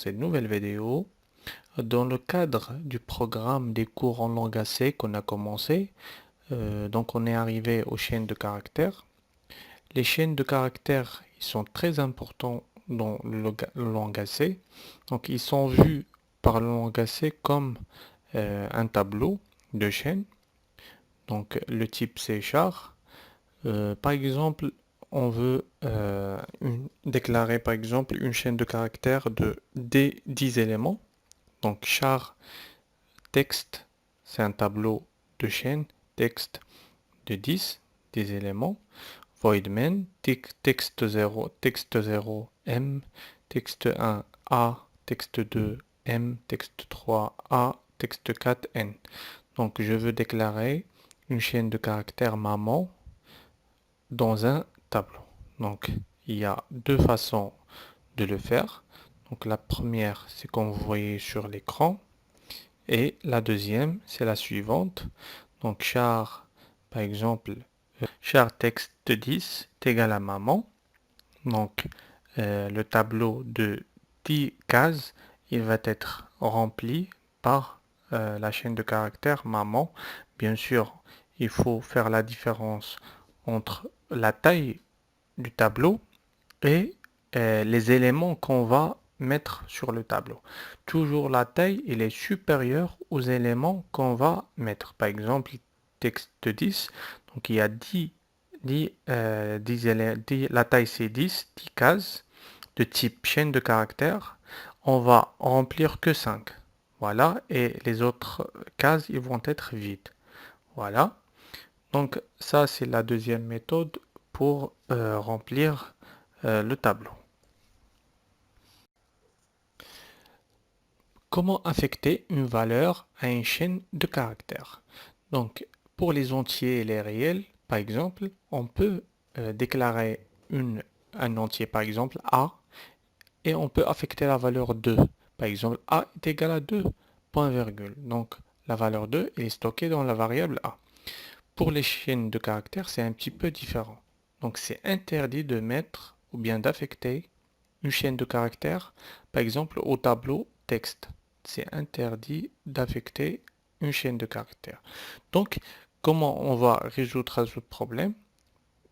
cette nouvelle vidéo. Dans le cadre du programme des cours en langue AC qu'on a commencé, donc on est arrivé aux chaînes de caractères. Les chaînes de caractères ils sont très importants dans le langue AC. Donc ils sont vus par le langue AC comme un tableau de chaînes. Donc le type c'est char. Par exemple, on veut déclarer par exemple une chaîne de caractères de 10 éléments. Donc char texte, c'est un tableau de chaîne texte de 10 éléments. Void main, texte 0, texte 0, M, texte 1, A, texte 2, M, texte 3, A, texte 4, N. Donc je veux déclarer une chaîne de caractères maman dans un tableau. Donc il y a deux façons de le faire. Donc la première, c'est comme vous voyez sur l'écran. Et la deuxième, c'est la suivante. Donc char, par exemple, char texte de 10 est égal à maman. Donc le tableau de 10 cases, il va être rempli par la chaîne de caractères maman. Bien sûr, il faut faire la différence entre la taille du tableau et les éléments qu'on va mettre sur le tableau. Toujours la taille, il est supérieur aux éléments qu'on va mettre. Par exemple, texte 10, donc il y a 10 la taille c'est 10 cases de type chaîne de caractères. On va remplir que 5. Voilà, et les autres cases, ils vont être vides. Voilà. Donc ça, c'est la deuxième méthode pour remplir le tableau. Comment affecter une valeur à une chaîne de caractères? Donc, pour les entiers et les réels, par exemple, on peut déclarer un entier, par exemple A, et on peut affecter la valeur 2. Par exemple, A est égal à 2, point virgule. Donc, la valeur 2 est stockée dans la variable A. Pour les chaînes de caractères, c'est un petit peu différent. Donc, c'est interdit de mettre ou bien d'affecter une chaîne de caractères, par exemple au tableau texte. C'est interdit d'affecter une chaîne de caractères. Donc, comment on va résoudre ce problème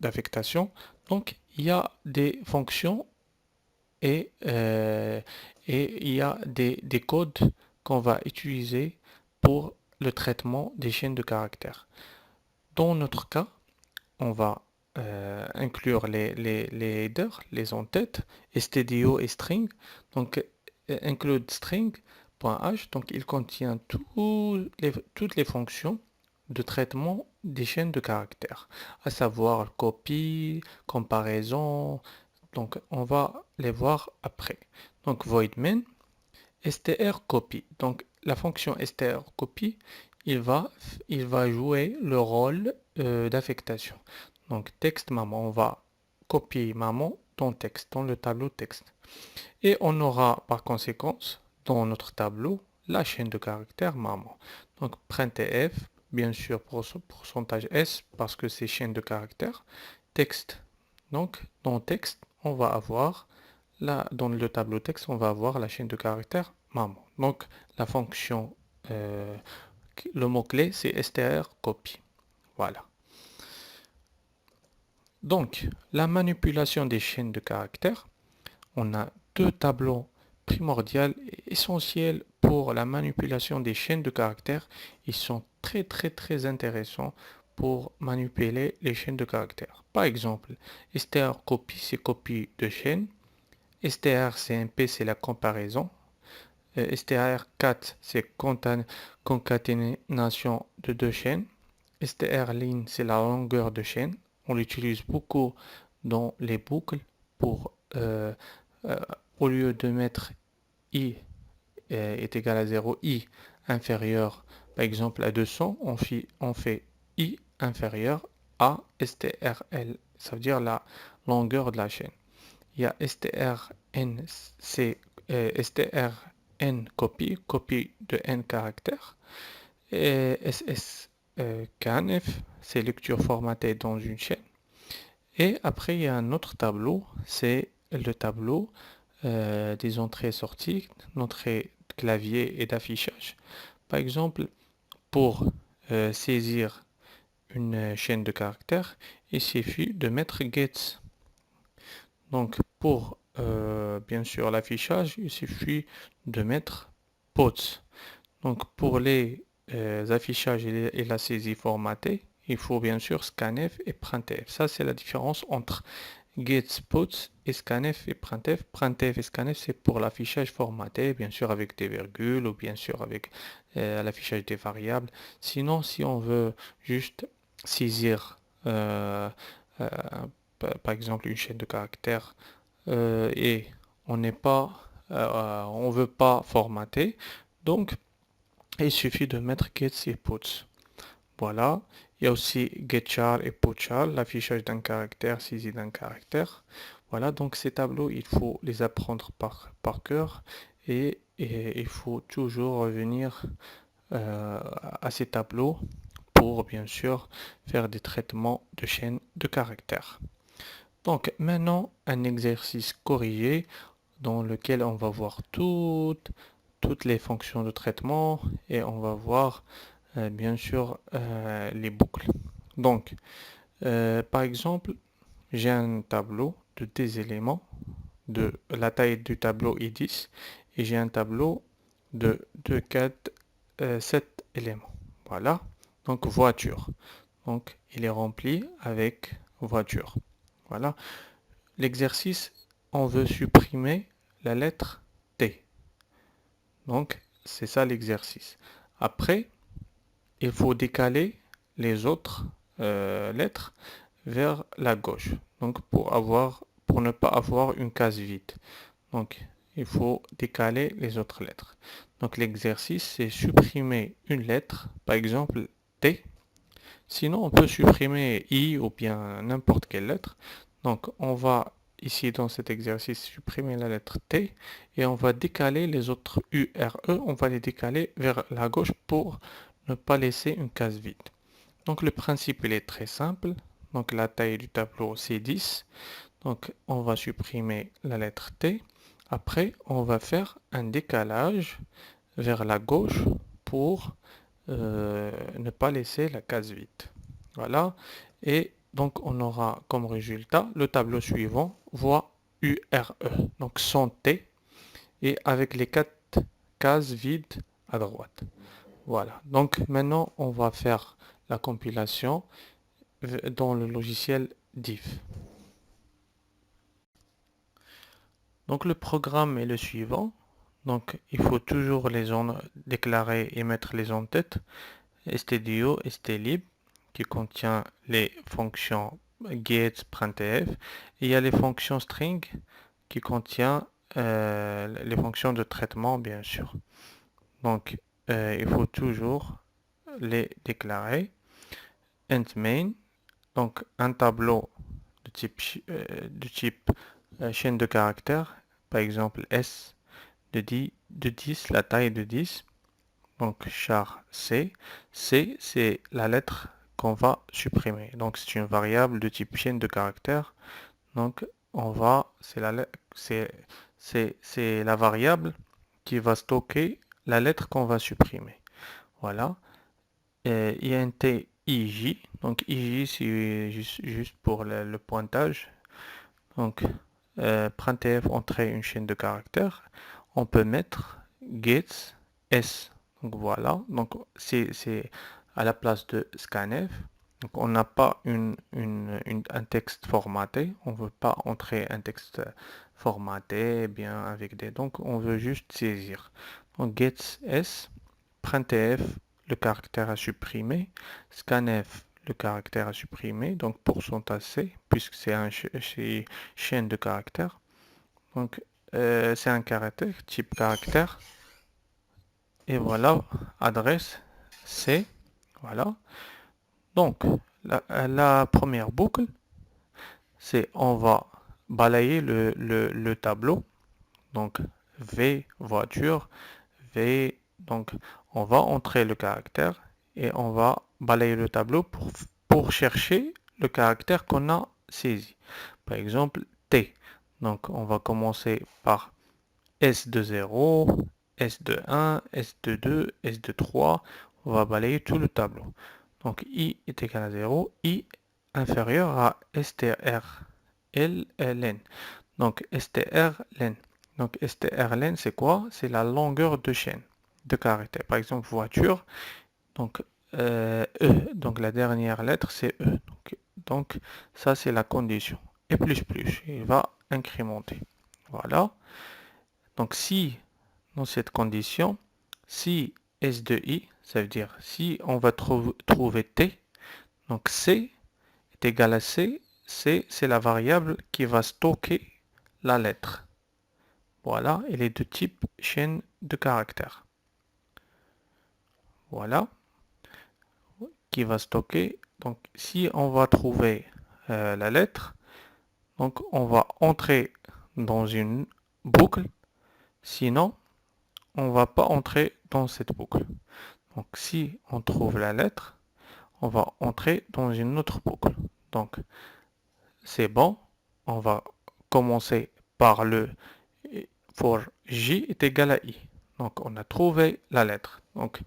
d'affectation? Donc, il y a des fonctions et il y a des codes qu'on va utiliser pour le traitement des chaînes de caractères. Dans notre cas, on va inclure les headers, les en-têtes, stdio et string. Donc, include string.h, donc il contient toutes les fonctions de traitement des chaînes de caractères, à savoir copie, comparaison. Donc, on va les voir après. Donc, void main, strcopy. Donc, la fonction strcopy, il va jouer le rôle d'affectation. Donc, texte maman, on va copier maman dans texte, dans le tableau texte. Et on aura par conséquent dans notre tableau la chaîne de caractères maman. Donc, printf, bien sûr, pourcentage S, parce que c'est chaîne de caractères, texte. Donc, dans texte, on va avoir, là, dans le tableau texte, on va avoir la chaîne de caractères maman. Donc, la fonction, le mot-clé, c'est strcopy. Voilà. Donc, la manipulation des chaînes de caractères, on a deux tableaux primordiaux et essentiels pour la manipulation des chaînes de caractères. Ils sont très intéressants pour manipuler les chaînes de caractères. Par exemple, strcopy, c'est copie de chaîne. strcmp, c'est la comparaison. str4, c'est concaténation de deux chaînes. strlen, c'est la longueur de chaîne. On l'utilise beaucoup dans les boucles pour, euh, au lieu de mettre i est égal à 0, i inférieur, par exemple à 200, on fait i inférieur à strl, ça veut dire la longueur de la chaîne. Il y a strn, c'est strn copie, copie de n caractères. Et sscanf, c'est lecture formatée dans une chaîne. Et après, il y a un autre tableau, c'est le tableau des entrées-sorties, d'entrée de clavier et d'affichage. Par exemple, pour saisir une chaîne de caractères, il suffit de mettre gets. Donc pour bien sûr l'affichage, il suffit de mettre pots. Donc pour les affichages et la saisie formatée, il faut bien sûr scanf et printf. Ça c'est la différence entre gets, pots et scanf et printf. Printf et scanf c'est pour l'affichage formaté, bien sûr avec des virgules ou bien sûr avec l'affichage des variables. Sinon si on veut juste saisir euh, par exemple une chaîne de caractères et on n'est pas, on veut pas formater, donc il suffit de mettre gets et puts. Voilà. Il y a aussi getchar et putchar, l'affichage d'un caractère, saisie d'un caractère. Voilà, donc ces tableaux, il faut les apprendre par cœur et il faut toujours revenir à ces tableaux pour bien sûr faire des traitements de chaînes de caractères. Donc maintenant, un exercice corrigé dans lequel on va voir toutes les fonctions de traitement et on va voir bien sûr les boucles. Donc, par exemple, j'ai un tableau de 10 éléments, la taille du tableau est 10 et j'ai un tableau de 4, 7 éléments. Voilà, donc voiture. Donc, il est rempli avec voiture. Voilà. L'exercice, on veut supprimer la lettre T. Donc, c'est ça l'exercice. Après, il faut décaler les autres lettres vers la gauche. Donc, pour ne pas avoir une case vide. Donc, il faut décaler les autres lettres. Donc, l'exercice, c'est supprimer une lettre, par exemple T. Sinon, on peut supprimer I ou bien n'importe quelle lettre. Donc, on va ici dans cet exercice supprimer la lettre T et on va décaler les autres U, R, E. On va les décaler vers la gauche pour ne pas laisser une case vide. Donc, le principe, il est très simple. Donc, la taille du tableau, c'est 10. Donc, on va supprimer la lettre T. Après, on va faire un décalage vers la gauche pour ne pas laisser la case vide. Voilà. Et donc, on aura comme résultat le tableau suivant, voie URE. Donc, sans T et avec les 4 cases vides à droite. Voilà. Donc, maintenant, on va faire la compilation dans le logiciel diff. Donc, le programme est le suivant. Donc, il faut toujours les déclarer et mettre les en-têtes. stdio, stlib, qui contient les fonctions get, printf. Et il y a les fonctions string qui contient les fonctions de traitement, bien sûr. Donc, il faut toujours les déclarer. Int main, donc un tableau de type chaîne de caractères, par exemple S de 10, la taille de 10. Donc char C. C, c'est la lettre qu'on va supprimer. Donc c'est une variable de type chaîne de caractères. Donc c'est la variable qui va stocker la lettre qu'on va supprimer. Voilà. int ij. Donc ij c'est juste pour le pointage. Donc printf entrer une chaîne de caractères. On peut mettre gets s. Donc voilà, donc c'est à la place de scanf. Donc on n'a pas un texte formaté, on ne veut pas entrer un texte formaté bien avec des. Donc on veut juste saisir. Donc gets s, printf le caractère à supprimer, scanf le caractère à supprimer, donc %c puisque c'est chaîne de caractères. Donc c'est un caractère, type caractère. Et voilà, adresse C. Voilà. Donc, la première boucle, c'est on va balayer le tableau. Donc, V, voiture, V. Donc, on va entrer le caractère et on va balayer le tableau pour chercher le caractère qu'on a saisi. Par exemple, T. Donc, on va commencer par S de 0, S de 1, S de 2, S de 3. On va balayer tout le tableau. Donc I est égal à 0, I inférieur à STR, L, N. Donc STR, Len. Donc STR, Len, c'est quoi? C'est la longueur de chaîne de caractères. Par exemple, voiture, donc E. Donc la dernière lettre, c'est E. Donc ça, c'est la condition. Et plus, il va incrémenter. Voilà. Donc si, dans cette condition, si S de I, ça veut dire si on va trouver T, donc C est égal à C, C c'est la variable qui va stocker la lettre. Voilà, elle est de type chaîne de caractères. Voilà, qui va stocker. Donc si on va trouver la lettre, donc on va entrer dans une boucle, sinon on va pas entrer dans cette boucle. Donc si on trouve la lettre, on va entrer dans une autre boucle. Donc c'est bon, on va commencer par le for J est égal à I. Donc on a trouvé la lettre. Donc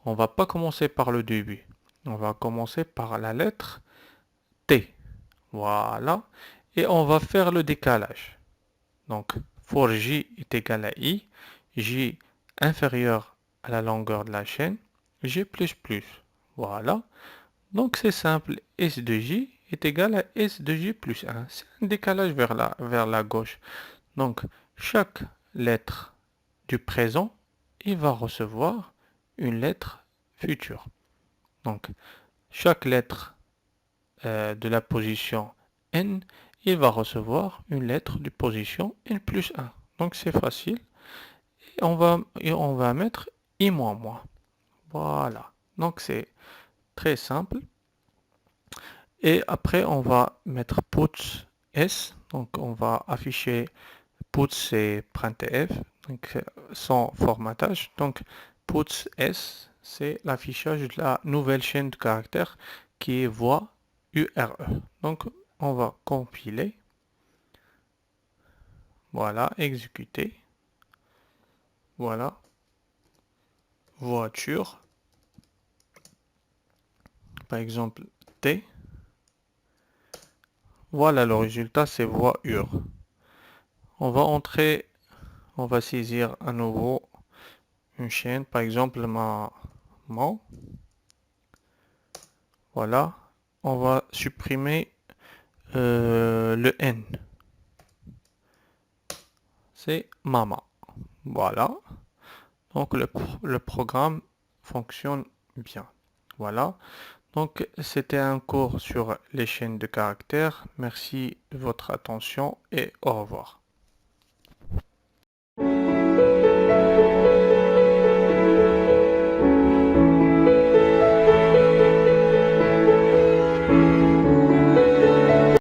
on va pas commencer par le début. On va commencer par la lettre T. Voilà. Et on va faire le décalage. Donc for J est égal à I. J inférieur à la longueur de la chaîne. J plus plus. Voilà. Donc c'est simple. S de J est égal à S de J plus 1. C'est un décalage vers la gauche. Donc chaque lettre du présent, il va recevoir une lettre future. Donc, chaque lettre de la position n, il va recevoir une lettre de position n plus 1. Donc, c'est facile. Et on va mettre i moins moins. Voilà. Donc, c'est très simple. Et après, on va mettre puts s. Donc, on va afficher puts et printf, donc sans formatage. Donc puts s, c'est l'affichage de la nouvelle chaîne de caractères qui est voix URE. Donc on va compiler. Voilà, exécuter. Voilà, voiture. Par exemple T. Voilà, le résultat c'est voix UR. On va entrer, on va saisir à nouveau une chaîne, par exemple maman. Voilà, on va supprimer le N. C'est maman. Voilà. Donc le programme fonctionne bien. Voilà. Donc c'était un cours sur les chaînes de caractères. Merci de votre attention et au revoir.